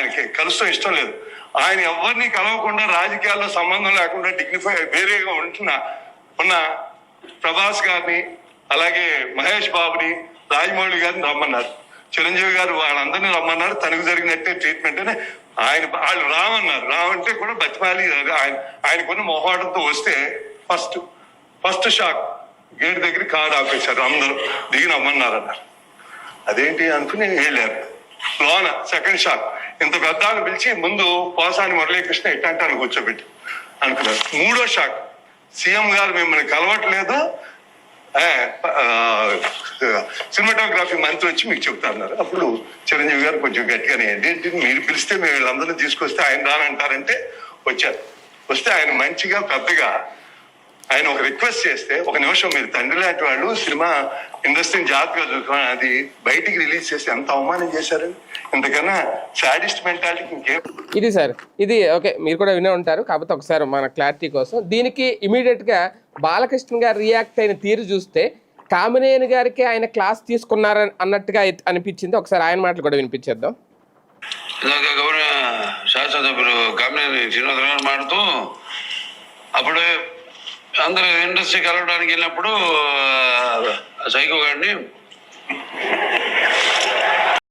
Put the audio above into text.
ఆయనకి కలుస్తాం ఇష్టం లేదు. ఆయన ఎవరిని కలవకుండా రాజకీయాల్లో సంబంధం లేకుండా డిగ్నిఫై వేరేగా ఉన్న ప్రభాస్ గారిని, అలాగే మహేష్ బాబుని, రాజమౌళి గారిని రమ్మన్నారు. చిరంజీవి గారు వాళ్ళందరినీ రమ్మన్నారు. తనకు జరిగినట్టే ట్రీట్మెంట్ అని వాళ్ళు రామన్నారు. రావంటే కూడా బతిమాలి ఆయనకున్న మొహాటంతో వస్తే ఫస్ట్ షాక్ గేట్ దగ్గర కారు ఆపేశారు. అందరూ దిగి రమ్మన్నారు అన్నారు. అదేంటి అనుకుని వెళ్ళారు. లోన సెకండ్ షాక్ ఇంత పెద్ద పిలిచి ముందు పోసాని మురళీకృష్ణ ఇట్లాంటి కూర్చోబెట్టి అనుకున్నారు. మూడో షాక్ సీఎం గారు మిమ్మల్ని కలవట్లేదు, సినిమాటోగ్రఫీ మంత్రి వచ్చి మీకు చెప్తారన్నారు. అప్పుడు చిరంజీవి గారు కొంచెం గట్టిగానే ఏంటి మీరు పిలిస్తే మేము వీళ్ళందరినీ తీసుకొస్తే ఆయన రానంటారంటే వచ్చారు. వస్తే ఆయన మంచిగా పెద్దగా ఆయన ఒక రిక్వెస్ట్ చేస్తే, ఒక నిమిషం మీరు తండ్రి లాంటి వాళ్ళు సినిమా ఇండస్ట్రీని జాగ్రత్తగా చూసుకోవాలి, అది బయటికి రిలీజ్ చేసి ఎంత అవమానం చేశారు. ఇంతకన్నా సాడిస్ట్ మెంటాలిటీ ఇంకేం. ఇది సార్ ఇది ఓకే, మీరు కూడా వినే ఉంటారు. కాకపోతే ఒకసారి మన క్లారిటీ కోసం దీనికి ఇమీడియట్గా బాలకృష్ణ గారు రియాక్ట్ అయిన తీరు చూస్తే కామినేని గారికి ఆయన క్లాస్ తీసుకున్నారని అన్నట్టుగా అనిపించింది. ఒకసారి ఆయన మాటలు కూడా వినిపించేద్దాం. గౌరవ శాసనసభ్యులు కామినేని శ్రీనివాసరావు గారు మాట్లాడుతూ, అప్పుడు అందరూ ఇండస్ట్రీ కలవడానికి వెళ్ళినప్పుడు సైకో గారిని